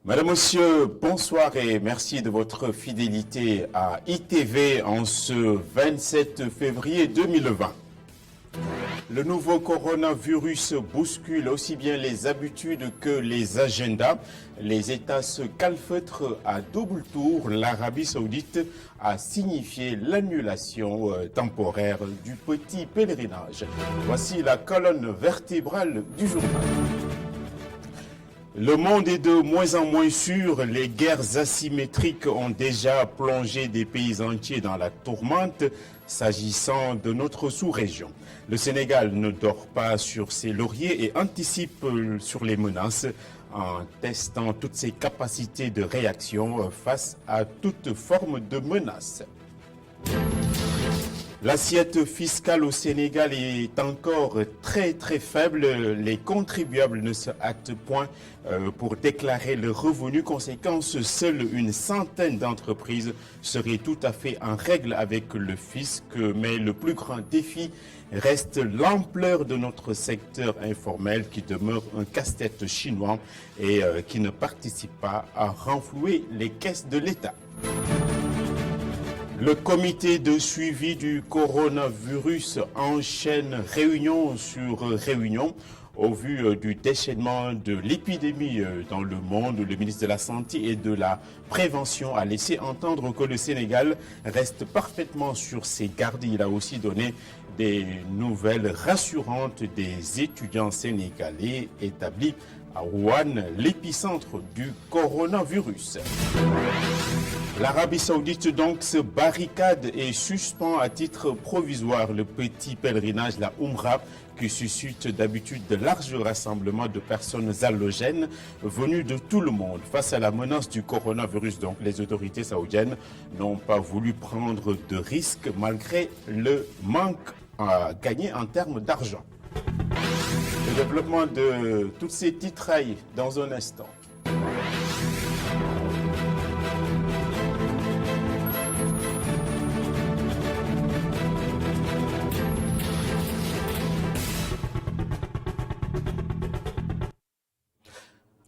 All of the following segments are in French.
Madame, Monsieur, bonsoir et merci de votre fidélité à ITV en ce 27 février 2020. Le nouveau coronavirus bouscule aussi bien les habitudes que les agendas. Les États se calfeutrent à double tour. L'Arabie Saoudite a signifié l'annulation temporaire du petit pèlerinage. Voici la colonne vertébrale du journal. Le monde est de moins en moins sûr. Les guerres asymétriques ont déjà plongé des pays entiers dans la tourmente s'agissant de notre sous-région. Le Sénégal ne dort pas sur ses lauriers et anticipe sur les menaces en testant toutes ses capacités de réaction face à toute forme de menace. L'assiette fiscale au Sénégal est encore très faible. Les contribuables ne se hâtent point pour déclarer le revenu. Conséquence, seule une centaine d'entreprises seraient tout à fait en règle avec le fisc. Mais le plus grand défi reste l'ampleur de notre secteur informel qui demeure un casse-tête chinois et qui ne participe pas à renflouer les caisses de l'État. Le comité de suivi du coronavirus enchaîne réunion sur réunion. Au vu du déchaînement de l'épidémie dans le monde, le ministre de la Santé et de la Prévention a laissé entendre que le Sénégal reste parfaitement sur ses gardes. Il a aussi donné des nouvelles rassurantes des étudiants sénégalais établis à Wuhan, l'épicentre du coronavirus. L'Arabie Saoudite donc se barricade et suspend à titre provisoire le petit pèlerinage, la Umrah, qui suscite d'habitude de larges rassemblements de personnes allogènes venues de tout le monde. Face à la menace du coronavirus, donc, les autorités saoudiennes n'ont pas voulu prendre de risques malgré le manque à gagner en termes d'argent. Le développement de toutes ces titrailles dans un instant.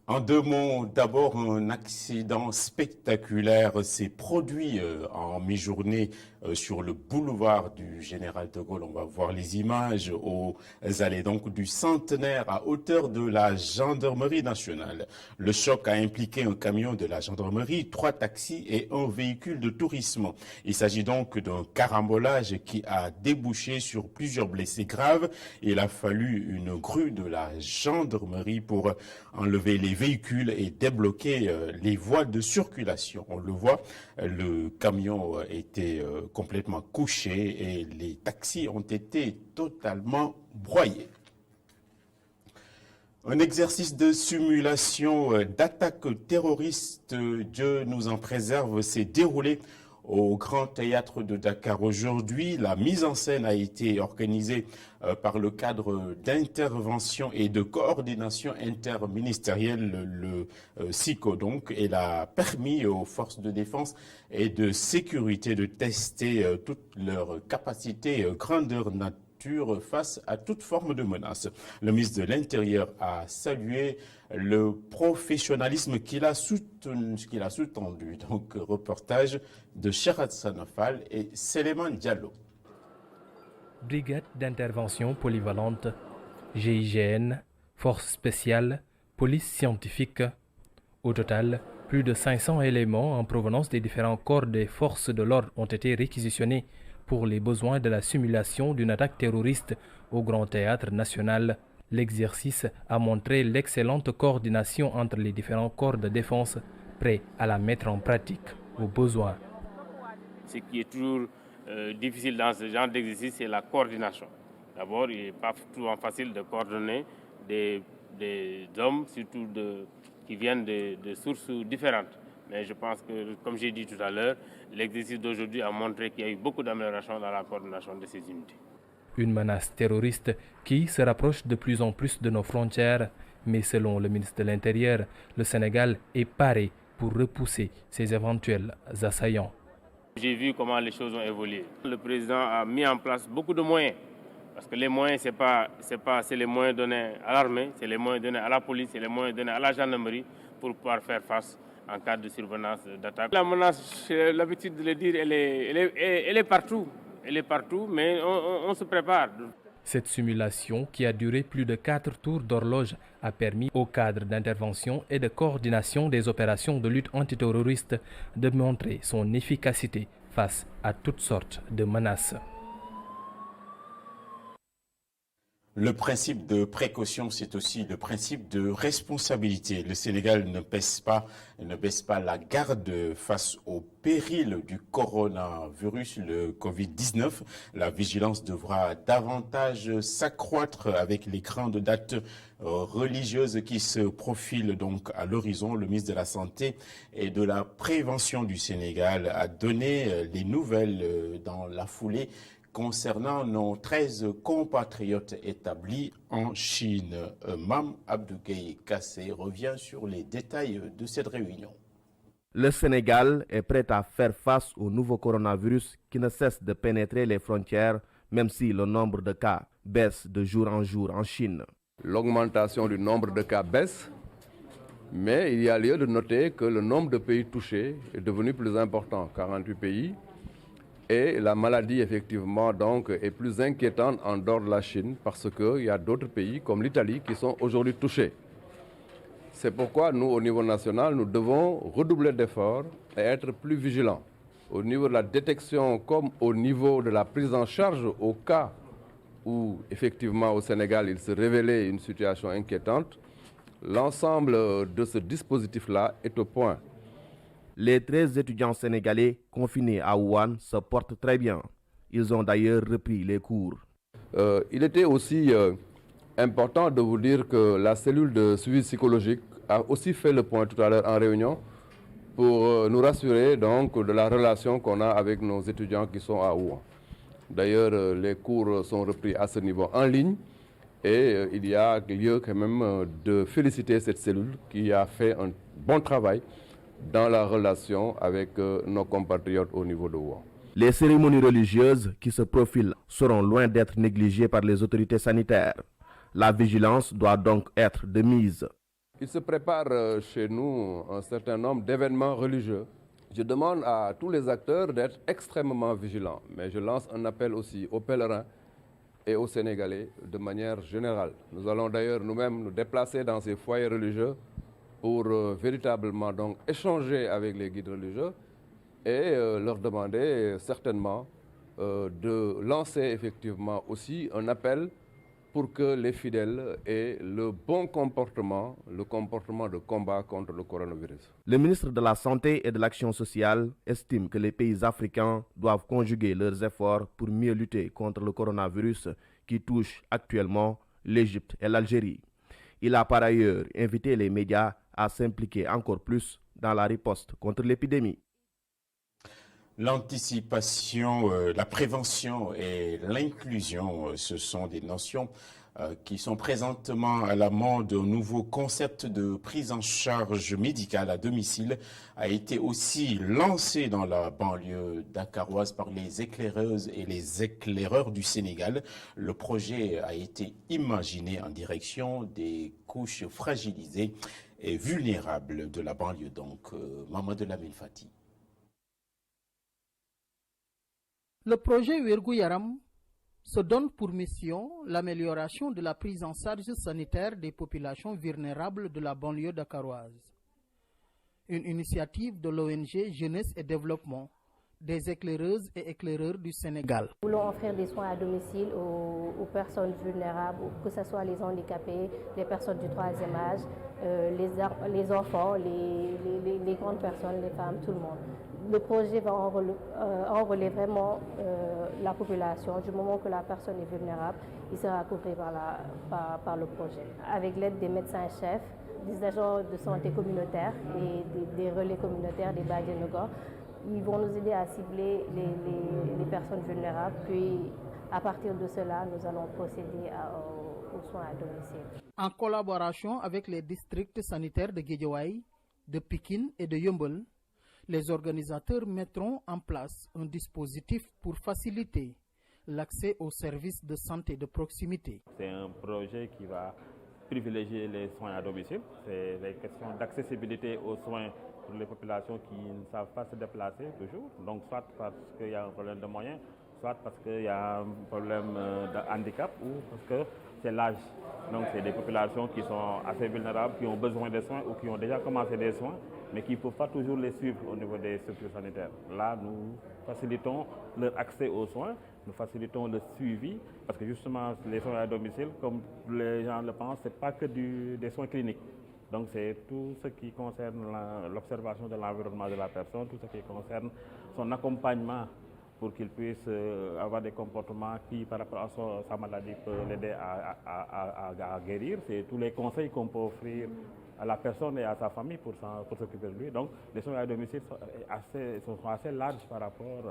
En deux mots, d'abord un accident spectaculaire s'est produit en mi-journée sur le boulevard du Général de Gaulle. On va voir les images aux allées donc du Centenaire à hauteur de la gendarmerie nationale. Le choc a impliqué un camion de la gendarmerie, 3 taxis et un véhicule de tourisme. Il s'agit donc d'un carambolage qui a débouché sur plusieurs blessés graves. Il a fallu une grue de la gendarmerie pour enlever les véhicules et débloquer les voies de circulation. On le voit, le camion était complètement couché et les taxis ont été totalement broyés. Un exercice de simulation d'attaque terroriste, Dieu nous en préserve, s'est déroulé au Grand Théâtre de Dakar aujourd'hui. La mise en scène a été organisée par le cadre d'intervention et de coordination interministérielle, le SICO donc. Elle a permis aux forces de défense et de sécurité de tester toutes leurs capacités grandeur nature face à toute forme de menace. Le ministre de l'Intérieur a salué le professionnalisme qu'il a sous-tendu. Donc, reportage de Cherat Sanafal et Seleman Diallo. Brigade d'intervention polyvalente, GIGN, force spéciale, police scientifique. Au total, plus de 500 éléments en provenance des différents corps des forces de l'ordre ont été réquisitionnés pour les besoins de la simulation d'une attaque terroriste au Grand Théâtre national. L'exercice a montré l'excellente coordination entre les différents corps de défense, prêts à la mettre en pratique au besoin. Ce qui est toujours difficile dans ce genre d'exercice, c'est la coordination. D'abord, il n'est pas souvent facile de coordonner des hommes, surtout qui viennent de sources différentes. Mais je pense que, comme j'ai dit tout à l'heure, l'exercice d'aujourd'hui a montré qu'il y a eu beaucoup d'améliorations dans la coordination de ces unités. Une menace terroriste qui se rapproche de plus en plus de nos frontières. Mais selon le ministre de l'Intérieur, le Sénégal est paré pour repousser ces éventuels assaillants. J'ai vu comment les choses ont évolué. Le président a mis en place beaucoup de moyens Parce que les moyens, c'est les moyens donnés à l'armée, c'est les moyens donnés à la police, c'est les moyens donnés à la gendarmerie pour pouvoir faire face en cas de survenance d'attaque. La menace, j'ai l'habitude de le dire, elle est partout. Elle est partout, mais on se prépare. Cette simulation, qui a duré plus de 4 tours d'horloge, a permis au cadre d'intervention et de coordination des opérations de lutte antiterroriste de montrer son efficacité face à toutes sortes de menaces. Le principe de précaution, c'est aussi le principe de responsabilité. Le Sénégal ne baisse pas la garde face au péril du coronavirus, le Covid-19. La vigilance devra davantage s'accroître avec les grandes dates religieuses qui se profilent donc à l'horizon. Le ministre de la Santé et de la Prévention du Sénégal a donné les nouvelles dans la foulée concernant nos 13 compatriotes établis en Chine. Mam Abdougueye Kassé revient sur les détails de cette réunion. Le Sénégal est prêt à faire face au nouveau coronavirus qui ne cesse de pénétrer les frontières, même si le nombre de cas baisse de jour en jour en Chine. L'augmentation du nombre de cas baisse, mais il y a lieu de noter que le nombre de pays touchés est devenu plus important, 48 pays. Et la maladie, effectivement, donc, est plus inquiétante en dehors de la Chine parce qu'il y a d'autres pays, comme l'Italie, qui sont aujourd'hui touchés. C'est pourquoi nous, au niveau national, nous devons redoubler d'efforts et être plus vigilants. Au niveau de la détection comme au niveau de la prise en charge au cas où, effectivement, au Sénégal, il se révélait une situation inquiétante, l'ensemble de ce dispositif-là est au point. Les 13 étudiants sénégalais confinés à Wuhan se portent très bien. Ils ont d'ailleurs repris les cours. Il était aussi important de vous dire que la cellule de suivi psychologique a aussi fait le point tout à l'heure en réunion pour nous rassurer donc de la relation qu'on a avec nos étudiants qui sont à Wuhan. D'ailleurs, les cours sont repris à ce niveau en ligne et il y a lieu quand même de féliciter cette cellule qui a fait un bon travail dans la relation avec nos compatriotes au niveau de Wuhan. Les cérémonies religieuses qui se profilent seront loin d'être négligées par les autorités sanitaires. La vigilance doit donc être de mise. Il se prépare chez nous un certain nombre d'événements religieux. Je demande à tous les acteurs d'être extrêmement vigilants, mais je lance un appel aussi aux pèlerins et aux Sénégalais de manière générale. Nous allons d'ailleurs nous-mêmes nous déplacer dans ces foyers religieux pour véritablement donc échanger avec les guides religieux et leur demander certainement de lancer effectivement aussi un appel pour que les fidèles aient le bon comportement, le comportement de combat contre le coronavirus. Le ministre de la Santé et de l'Action sociale estime que les pays africains doivent conjuguer leurs efforts pour mieux lutter contre le coronavirus qui touche actuellement l'Égypte et l'Algérie. Il a par ailleurs invité les médias à s'impliquer encore plus dans la riposte contre l'épidémie. L'anticipation, la prévention et l'inclusion, ce sont des notions qui sont présentement à l'amont d'un nouveau concept de prise en charge médicale à domicile, a été aussi lancé dans la banlieue dakaroise par les éclaireuses et les éclaireurs du Sénégal. Le projet a été imaginé en direction des couches fragilisées et vulnérables de la banlieue. Donc, Mamadou Lamine Fati. Le projet Wergu Yaram se donne pour mission l'amélioration de la prise en charge sanitaire des populations vulnérables de la banlieue dakaroise. Une initiative de l'ONG Jeunesse et Développement, des éclaireuses et éclaireurs du Sénégal. Nous voulons offrir des soins à domicile aux personnes vulnérables, que ce soit les handicapés, les personnes du troisième âge, les enfants, les grandes personnes, les femmes, tout le monde. Le projet va enrôler vraiment la population. Du moment que la personne est vulnérable, il sera couvert par le projet. Avec l'aide des médecins-chefs, des agents de santé communautaires et des relais communautaires, des Badjanogor, ils vont nous aider à cibler les personnes vulnérables. Puis, à partir de cela, nous allons procéder aux soins à domicile. En collaboration avec les districts sanitaires de Guédiawaye, de Pikine et de Yeumbeul, les organisateurs mettront en place un dispositif pour faciliter l'accès aux services de santé de proximité. C'est un projet qui va privilégier les soins à domicile. C'est des questions d'accessibilité aux soins pour les populations qui ne savent pas se déplacer toujours. Donc soit parce qu'il y a un problème de moyens, soit parce qu'il y a un problème de handicap ou parce que c'est l'âge. Donc c'est des populations qui sont assez vulnérables, qui ont besoin de soins ou qui ont déjà commencé des soins, mais qui ne peuvent pas toujours les suivre au niveau des structures sanitaires. Là, nous facilitons leur accès aux soins, nous facilitons le suivi, parce que justement, les soins à domicile, comme les gens le pensent, ce n'est pas que des soins cliniques. Donc c'est tout ce qui concerne l'observation de l'environnement de la personne, tout ce qui concerne son accompagnement pour qu'il puisse avoir des comportements qui, par rapport à sa maladie, peuvent l'aider à guérir. C'est tous les conseils qu'on peut offrir à la personne et à sa famille pour s'occuper de lui. Donc, les soins à domicile sont assez larges par rapport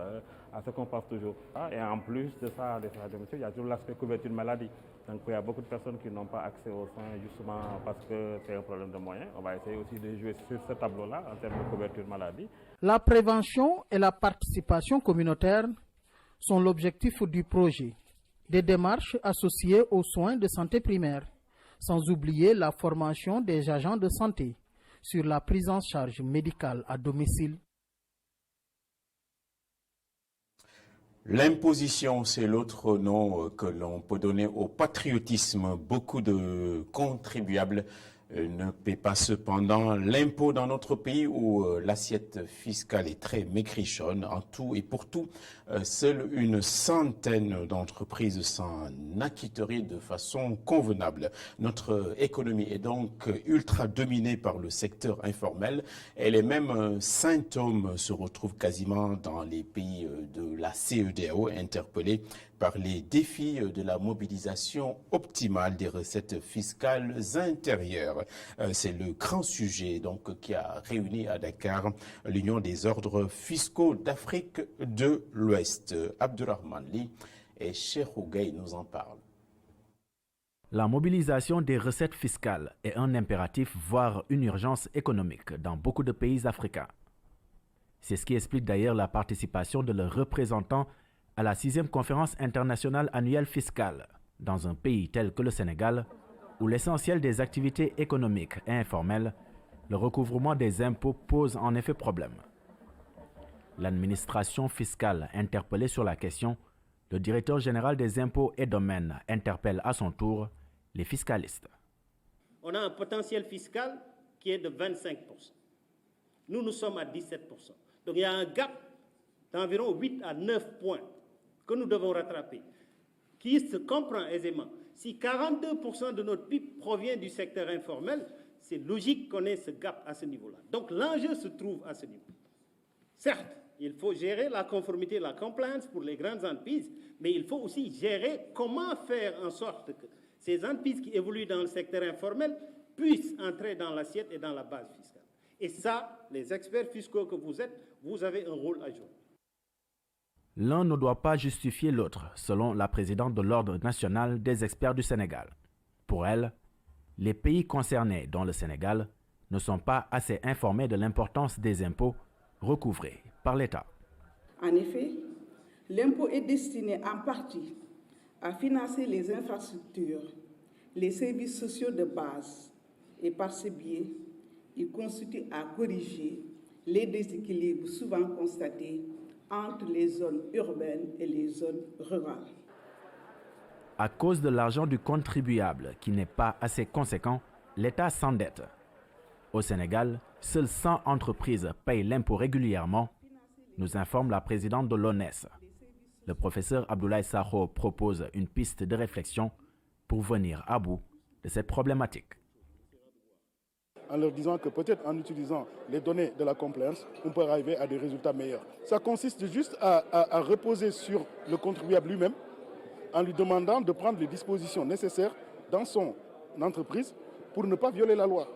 à ce qu'on pense toujours. Et en plus de ça, les soins à domicile, il y a toujours l'aspect couverture maladie. Donc, il y a beaucoup de personnes qui n'ont pas accès aux soins justement parce que c'est un problème de moyens. On va essayer aussi de jouer sur ce tableau-là en termes de couverture maladie. La prévention et la participation communautaire sont l'objectif du projet. Des démarches associées aux soins de santé primaire, sans oublier la formation des agents de santé sur la prise en charge médicale à domicile. L'imposition, c'est l'autre nom que l'on peut donner au patriotisme. Beaucoup de contribuables ne paient pas cependant l'impôt dans notre pays où l'assiette fiscale est très maigrichonne. En tout et pour tout, seule une centaine d'entreprises s'en acquitteraient de façon convenable. Notre économie est donc ultra dominée par le secteur informel et les mêmes symptômes se retrouvent quasiment dans les pays de la CEDEAO, interpellés par les défis de la mobilisation optimale des recettes fiscales intérieures. C'est le grand sujet donc qui a réuni à Dakar l'Union des ordres fiscaux d'Afrique de l'Ouest. Abdurrahman Li et Cheikh Ougaï nous en parlent. La mobilisation des recettes fiscales est un impératif, voire une urgence économique dans beaucoup de pays africains. C'est ce qui explique d'ailleurs la participation de leurs représentants à la 6e conférence internationale annuelle fiscale dans un pays tel que le Sénégal, où l'essentiel des activités économiques et informelles, le recouvrement des impôts pose en effet problème. L'administration fiscale interpellée sur la question, le directeur général des impôts et domaines interpelle à son tour les fiscalistes. On a un potentiel fiscal qui est de 25%. Nous sommes à 17%. Donc il y a un gap d'environ 8 à 9 points que nous devons rattraper, qui se comprend aisément. Si 42% de notre PIB provient du secteur informel, c'est logique qu'on ait ce gap à ce niveau-là. Donc l'enjeu se trouve à ce niveau. Certes, il faut gérer la conformité, la compliance pour les grandes entreprises, mais il faut aussi gérer comment faire en sorte que ces entreprises qui évoluent dans le secteur informel puissent entrer dans l'assiette et dans la base fiscale. Et ça, les experts fiscaux que vous êtes, vous avez un rôle à jouer. L'un ne doit pas justifier l'autre, selon la présidente de l'Ordre national des experts du Sénégal. Pour elle, les pays concernés, dont le Sénégal, ne sont pas assez informés de l'importance des impôts recouvrés par l'État. En effet, l'impôt est destiné en partie à financer les infrastructures, les services sociaux de base, et par ce biais, il constitue à corriger les déséquilibres souvent constatés entre les zones urbaines et les zones rurales. À cause de l'argent du contribuable qui n'est pas assez conséquent, l'État s'endette. Au Sénégal, seules 100 entreprises payent l'impôt régulièrement, nous informe la présidente de l'ONES. Le professeur Abdoulaye Sakho propose une piste de réflexion pour venir à bout de cette problématique. En leur disant que peut-être en utilisant les données de la compliance, on peut arriver à des résultats meilleurs. Ça consiste juste à reposer sur le contribuable lui-même en lui demandant de prendre les dispositions nécessaires dans son entreprise pour ne pas violer la loi.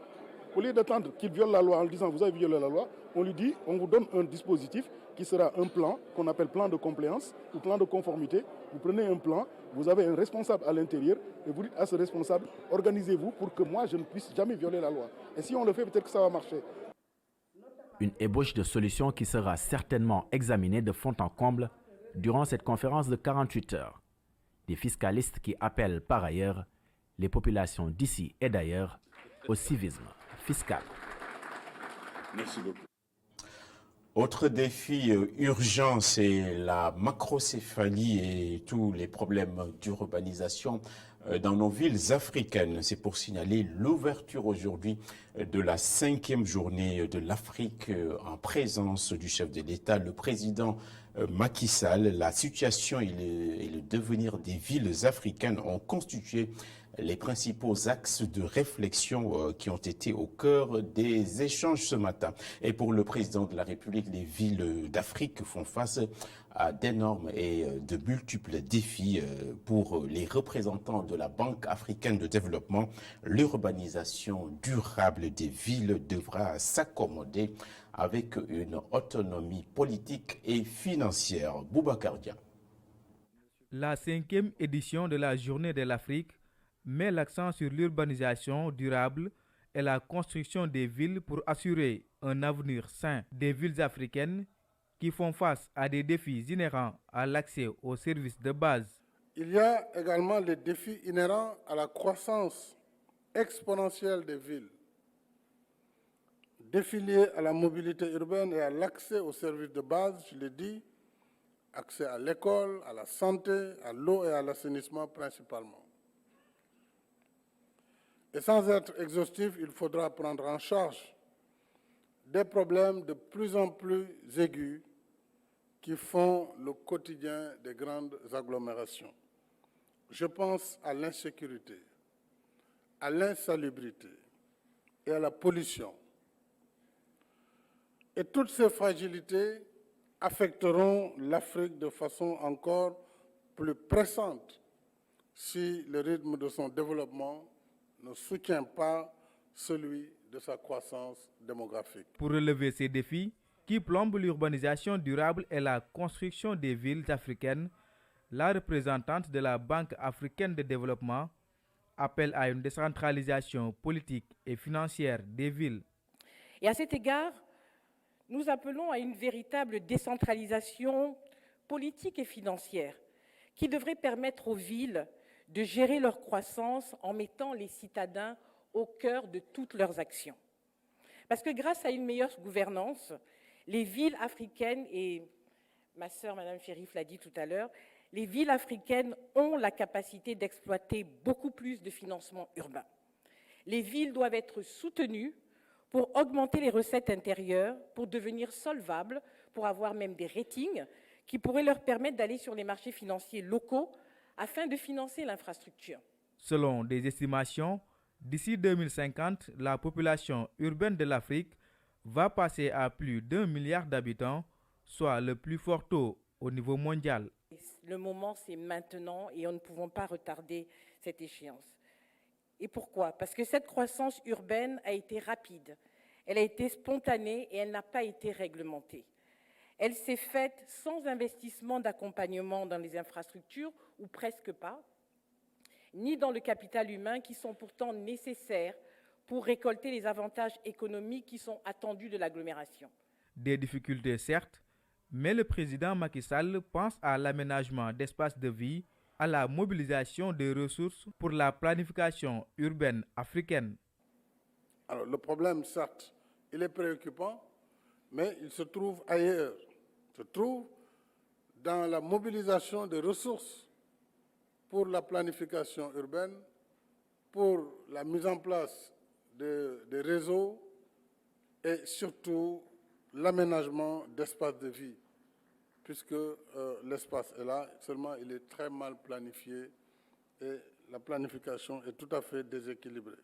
Au lieu d'attendre qu'il viole la loi en lui disant « vous avez violé la loi », on lui dit « on vous donne un dispositif qui sera un plan qu'on appelle plan de compliance ou plan de conformité. Vous prenez un plan, vous avez un responsable à l'intérieur et vous dites à ce responsable « organisez-vous pour que moi je ne puisse jamais violer la loi ». Et si on le fait, peut-être que ça va marcher. Une ébauche de solution qui sera certainement examinée de fond en comble durant cette conférence de 48 heures. Des fiscalistes qui appellent par ailleurs les populations d'ici et d'ailleurs au civisme fiscal. Merci beaucoup. Autre défi urgent, c'est la macrocéphalie et tous les problèmes d'urbanisation dans nos villes africaines. C'est pour signaler l'ouverture aujourd'hui de la 5e journée de l'Afrique en présence du chef de l'État, le président Macky Sall. La situation et le devenir des villes africaines ont constitué les principaux axes de réflexion qui ont été au cœur des échanges ce matin. Et pour le président de la République, les villes d'Afrique font face à d'énormes et de multiples défis. Pour les représentants de la Banque africaine de développement, l'urbanisation durable des villes devra s'accommoder avec une autonomie politique et financière. Boubacar Dia. La 5e édition de la Journée de l'Afrique met l'accent sur l'urbanisation durable et la construction des villes pour assurer un avenir sain des villes africaines qui font face à des défis inhérents à l'accès aux services de base. Il y a également les défis inhérents à la croissance exponentielle des villes, défis liés à la mobilité urbaine et à l'accès aux services de base, je l'ai dit, accès à l'école, à la santé, à l'eau et à l'assainissement principalement. Et sans être exhaustif, il faudra prendre en charge des problèmes de plus en plus aigus qui font le quotidien des grandes agglomérations. Je pense à l'insécurité, à l'insalubrité et à la pollution. Et toutes ces fragilités affecteront l'Afrique de façon encore plus pressante si le rythme de son développement ne soutient pas celui de sa croissance démographique. Pour relever ces défis qui plombent l'urbanisation durable et la construction des villes africaines, la représentante de la Banque africaine de développement appelle à une décentralisation politique et financière des villes. Et à cet égard, nous appelons à une véritable décentralisation politique et financière qui devrait permettre aux villes de gérer leur croissance en mettant les citadins au cœur de toutes leurs actions. Parce que grâce à une meilleure gouvernance, les villes africaines, et ma sœur Madame Chérif l'a dit tout à l'heure, les villes africaines ont la capacité d'exploiter beaucoup plus de financement urbain. Les villes doivent être soutenues pour augmenter les recettes intérieures, pour devenir solvables, pour avoir même des ratings qui pourraient leur permettre d'aller sur les marchés financiers locaux afin de financer l'infrastructure. Selon des estimations, d'ici 2050, la population urbaine de l'Afrique va passer à plus d'1 milliard d'habitants, soit le plus fort taux au niveau mondial. Le moment, c'est maintenant et nous ne pouvons pas retarder cette échéance. Et pourquoi? Parce que cette croissance urbaine a été rapide, elle a été spontanée et elle n'a pas été réglementée. Elle s'est faite sans investissement d'accompagnement dans les infrastructures, ou presque pas, ni dans le capital humain qui sont pourtant nécessaires pour récolter les avantages économiques qui sont attendus de l'agglomération. Des difficultés certes, mais le président Macky Sall pense à l'aménagement d'espaces de vie, à la mobilisation des ressources pour la planification urbaine africaine. Alors le problème, certes, il est préoccupant, mais il se trouve ailleurs. Il se trouve dans la mobilisation des ressources pour la planification urbaine, pour la mise en place des réseaux et surtout l'aménagement d'espaces de vie, puisque l'espace est là, seulement il est très mal planifié et la planification est tout à fait déséquilibrée.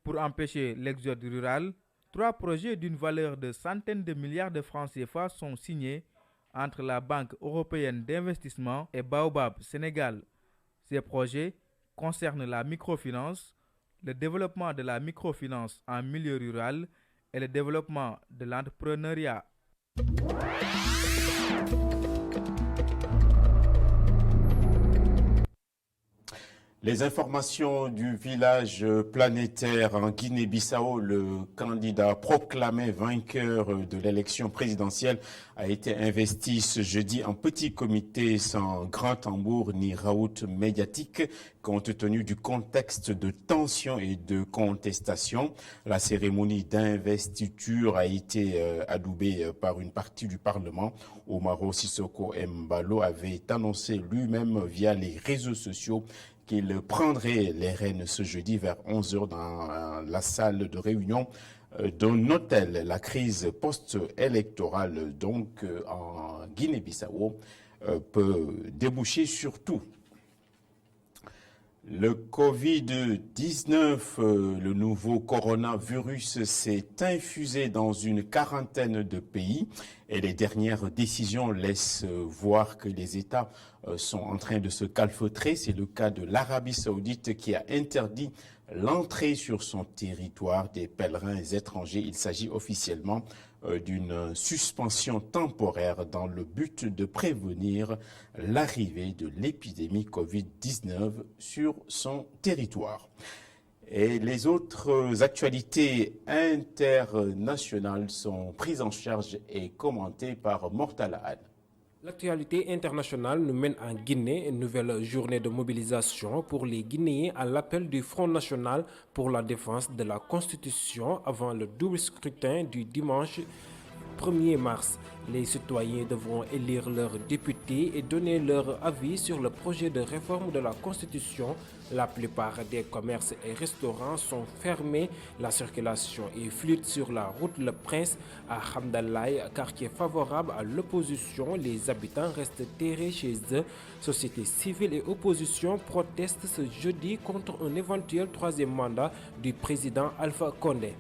Pour empêcher l'exode rural, 3 projets d'une valeur de centaines de milliards de francs CFA sont signés entre la Banque européenne d'investissement et Baobab Sénégal. Ces projets concernent la microfinance, le développement de la microfinance en milieu rural et le développement de l'entrepreneuriat. Les informations du village planétaire en Guinée-Bissau, le candidat proclamé vainqueur de l'élection présidentielle a été investi ce jeudi en petit comité sans grand tambour ni raout médiatique, compte tenu du contexte de tension et de contestation. La cérémonie d'investiture a été adoubée par une partie du Parlement. Umaro Sissoko Embalo avait annoncé lui-même via les réseaux sociaux qu'il prendrait les rênes ce jeudi vers 11h dans la salle de réunion d'un hôtel. La crise post-électorale donc en Guinée-Bissau peut déboucher sur tout. Le Covid-19, le nouveau coronavirus, s'est infusé dans une quarantaine de pays et les dernières décisions laissent voir que les États sont en train de se calfeutrer. C'est le cas de l'Arabie Saoudite qui a interdit l'entrée sur son territoire des pèlerins étrangers. Il s'agit officiellement d'une suspension temporaire dans le but de prévenir l'arrivée de l'épidémie Covid-19 sur son territoire. Et les autres actualités internationales sont prises en charge et commentées par Mortala Anne. L'actualité internationale nous mène en Guinée, une nouvelle journée de mobilisation pour les Guinéens à l'appel du Front national pour la défense de la Constitution avant le double scrutin du dimanche 1er mars. Les citoyens devront élire leurs députés et donner leur avis sur le projet de réforme de la Constitution. La plupart des commerces et restaurants sont fermés. La circulation est fluide sur la route Le Prince à Hamdalaye, quartier favorable à l'opposition. Les habitants restent terrés chez eux. Société civile et opposition protestent ce jeudi contre un éventuel troisième mandat du président Alpha Condé.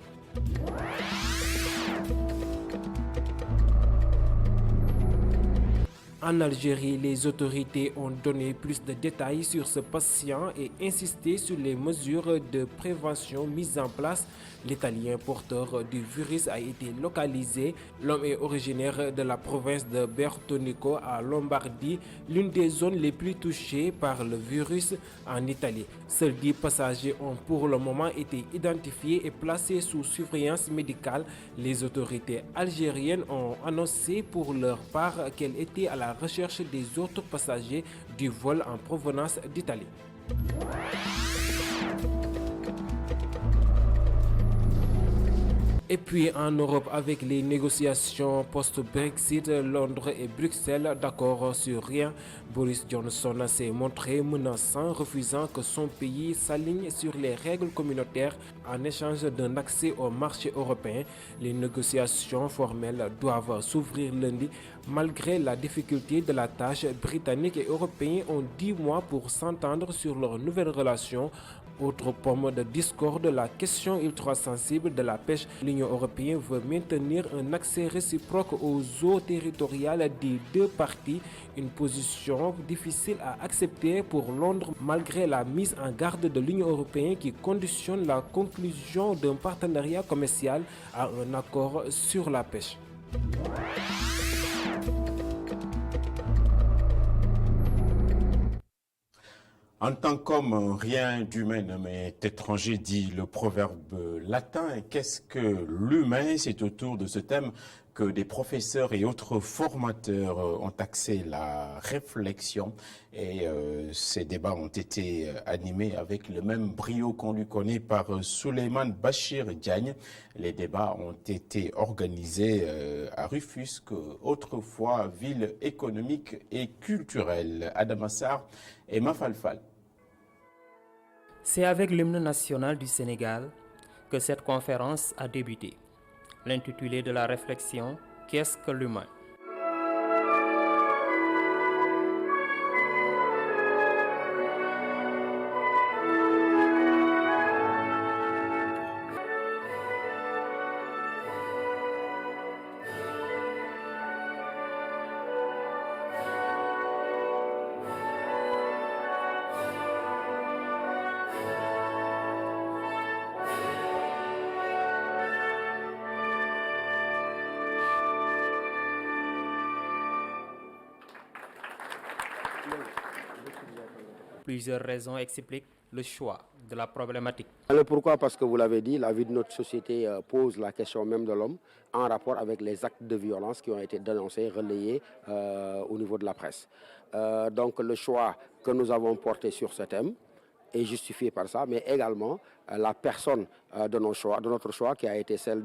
En Algérie, les autorités ont donné plus de détails sur ce patient et insisté sur les mesures de prévention mises en place. L'Italien porteur du virus a été localisé. L'homme est originaire de la province de Bertonico à Lombardie, l'une des zones les plus touchées par le virus en Italie. Seuls 10 passagers ont pour le moment été identifiés et placés sous surveillance médicale. Les autorités algériennes ont annoncé pour leur part qu'elles étaient à la recherche des autres passagers du vol en provenance d'Italie. Et puis en Europe, avec les négociations post-Brexit, Londres et Bruxelles d'accord sur rien. Boris Johnson s'est montré menaçant, refusant que son pays s'aligne sur les règles communautaires en échange d'un accès au marché européen. Les négociations formelles doivent s'ouvrir lundi. Malgré la difficulté de la tâche, Britanniques et Européens ont 10 mois pour s'entendre sur leurs nouvelles relations. Autre pomme de discorde, la question ultra sensible de la pêche. L'Union européenne veut maintenir un accès réciproque aux eaux territoriales des deux parties, une position difficile à accepter pour Londres malgré la mise en garde de l'Union européenne qui conditionne la conclusion d'un partenariat commercial à un accord sur la pêche. En tant qu'homme, rien d'humain ne m'est étranger, dit le proverbe latin. Qu'est-ce que l'humain? C'est autour de ce thème que des professeurs et autres formateurs ont axé la réflexion et ces débats ont été animés avec le même brio qu'on lui connaît par Souleymane Bachir Diagne. Les débats ont été organisés à Rufisque, autrefois ville économique et culturelle. Adamassar et Mafalfal. C'est avec l'hymne national du Sénégal que cette conférence a débuté. L'intitulé de la réflexion, qu'est-ce que l'humain? Plusieurs raisons expliquent le choix de la problématique. Pourquoi? Parce que vous l'avez dit, la vie de notre société pose la question même de l'homme en rapport avec les actes de violence qui ont été dénoncés, relayés au niveau de la presse. Donc le choix que nous avons porté sur ce thème est justifié par ça, mais également la personne de notre choix qui a été celle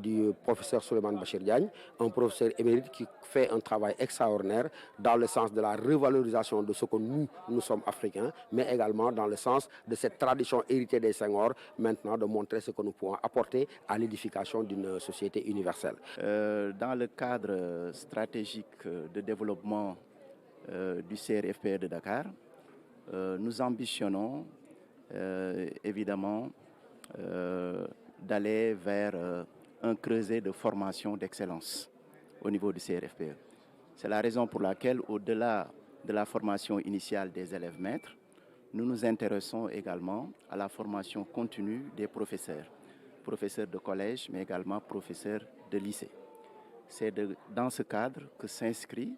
du professeur Souleymane Bachir Diagne, un professeur émérite qui fait un travail extraordinaire dans le sens de la revalorisation de ce que nous sommes africains, mais également dans le sens de cette tradition héritée des Senghor, maintenant de montrer ce que nous pouvons apporter à l'édification d'une société universelle. Dans le cadre stratégique de développement du CRFPE de Dakar, nous ambitionnons évidemment d'aller vers un creuset de formation d'excellence au niveau du CRFPE. C'est la raison pour laquelle, au-delà de la formation initiale des élèves maîtres, nous nous intéressons également à la formation continue des professeurs de collège, mais également professeurs de lycée. C'est dans ce cadre que s'inscrit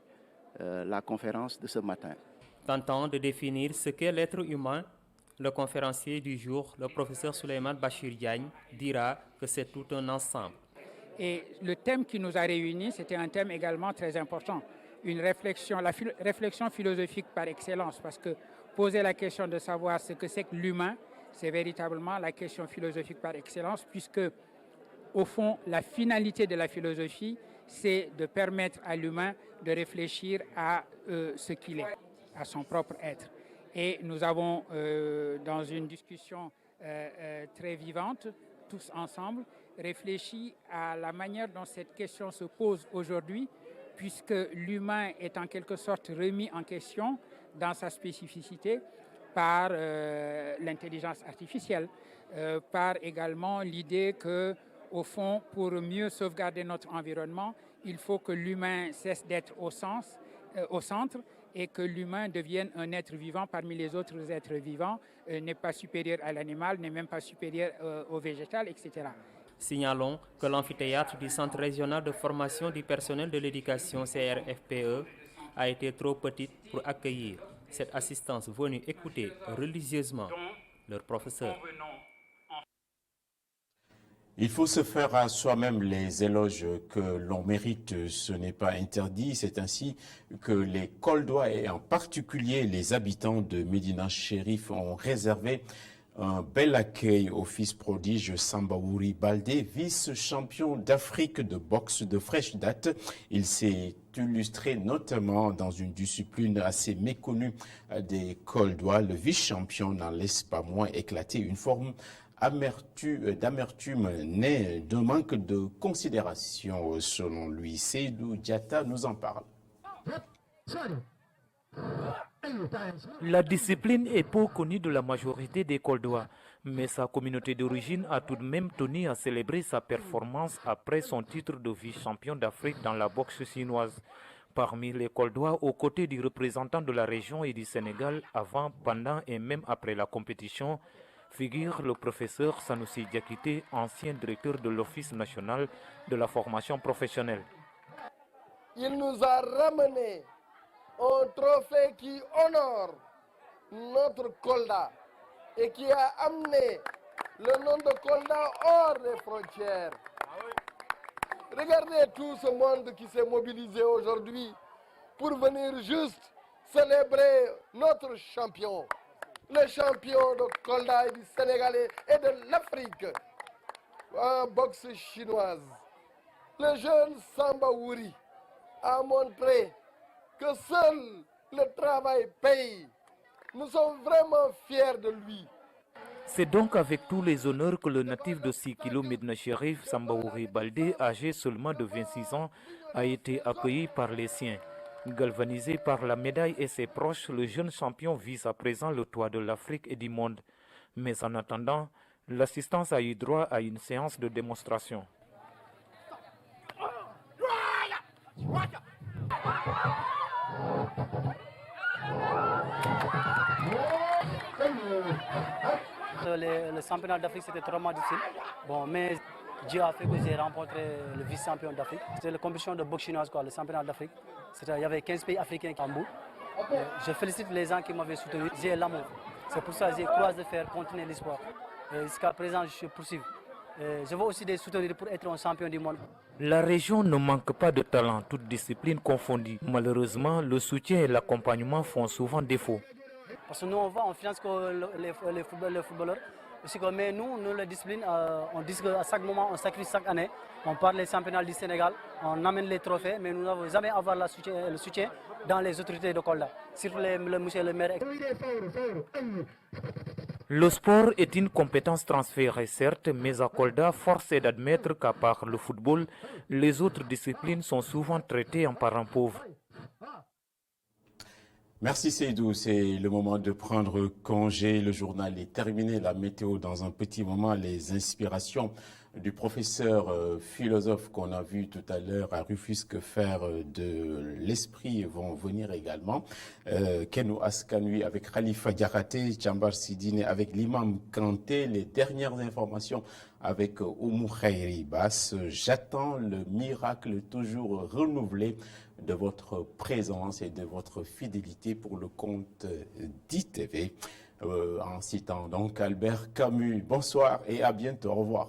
la conférence de ce matin. Tentant de définir ce qu'est l'être humain, le conférencier du jour, le professeur Souleymane Bachir Diagne, dira que c'est tout un ensemble. Et le thème qui nous a réunis, c'était un thème également très important, une réflexion, la réflexion philosophique par excellence, parce que poser la question de savoir ce que c'est que l'humain, c'est véritablement la question philosophique par excellence, puisque au fond, la finalité de la philosophie, c'est de permettre à l'humain de réfléchir à ce qu'il est, à son propre être. Et nous avons, dans une discussion très vivante, tous ensemble, réfléchi à la manière dont cette question se pose aujourd'hui, puisque l'humain est en quelque sorte remis en question dans sa spécificité par l'intelligence artificielle, par également l'idée que, au fond, pour mieux sauvegarder notre environnement, il faut que l'humain cesse d'être au centre et que l'humain devienne un être vivant parmi les autres êtres vivants, n'est pas supérieur à l'animal, n'est même pas supérieur au végétal, etc. Signalons que l'amphithéâtre du Centre régional de formation du personnel de l'éducation CRFPE a été trop petit pour accueillir cette assistance venue écouter religieusement leurs professeurs. Il faut se faire à soi-même les éloges que l'on mérite, ce n'est pas interdit. C'est ainsi que les Koldois et en particulier les habitants de Médina Chérif ont réservé un bel accueil au fils prodige Sambaouri Baldé, vice-champion d'Afrique de boxe de fraîche date. Il s'est illustré notamment dans une discipline assez méconnue des Koldois. Le vice-champion n'en laisse pas moins éclater une forme d'amertume née d'un manque de considération selon lui. Seydou Diatta nous en parle. La discipline est peu connue de la majorité des Koldois, mais sa communauté d'origine a tout de même tenu à célébrer sa performance après son titre de vice-champion d'Afrique dans la boxe chinoise. Parmi les Koldois, aux côtés du représentant de la région et du Sénégal, avant, pendant et même après la compétition, figure le professeur Sanoussi Diakité, ancien directeur de l'Office national de la formation professionnelle. Il nous a ramené un trophée qui honore notre Kolda et qui a amené le nom de Kolda hors des frontières. Regardez tout ce monde qui s'est mobilisé aujourd'hui pour venir juste célébrer notre champion. Le champion de Kolda et du Sénégalais et de l'Afrique en boxe chinoise. Le jeune Sambaouri a montré que seul le travail paye. Nous sommes vraiment fiers de lui. C'est donc avec tous les honneurs que le natif de 6 km Médina Chérif, Sambaouri Baldé, âgé seulement de 26 ans, a été accueilli par les siens. Galvanisé par la médaille et ses proches, le jeune champion vise à présent le toit de l'Afrique et du monde. Mais en attendant, l'assistance a eu droit à une séance de démonstration. Le championnat d'Afrique, c'était trop difficile. Bon, mais Dieu a fait que j'ai rencontré le vice-champion d'Afrique. C'était la compétition de boxe chinoise, le championnat d'Afrique. Il y avait 15 pays africains en bout. Je félicite les gens qui m'avaient soutenu. J'ai l'amour. C'est pour ça que j'ai croisé de faire continuer l'espoir. Jusqu'à présent, je poursuis. Je veux aussi des soutenir pour être un champion du monde. La région ne manque pas de talent, toutes disciplines confondues. Malheureusement, le soutien et l'accompagnement font souvent défaut. Parce que nous, on finance les footballeurs. Mais nous, les disciplines, on dit qu'à chaque moment, on sacrifie chaque année. On parle des championnats du Sénégal, on amène les trophées, mais nous n'avons jamais avoir le soutien dans les autorités de Kolda, surtout le monsieur le maire. Le sport est une compétence transférée, certes, mais à Kolda, force est d'admettre qu'à part le football, les autres disciplines sont souvent traitées en parents pauvres. Merci Seydou, c'est le moment de prendre congé. Le journal est terminé, la météo dans un petit moment, les inspirations du professeur philosophe qu'on a vu tout à l'heure à Rufisque faire de l'esprit vont venir également. Kenou Askanui avec Khalifa Diakhaté, Djambar Sidine avec l'imam Kanté, les dernières informations avec Oumou Khairi Bass. J'attends le miracle toujours renouvelé de votre présence et de votre fidélité pour le compte d'ITV. En citant donc Albert Camus. Bonsoir et à bientôt. Au revoir.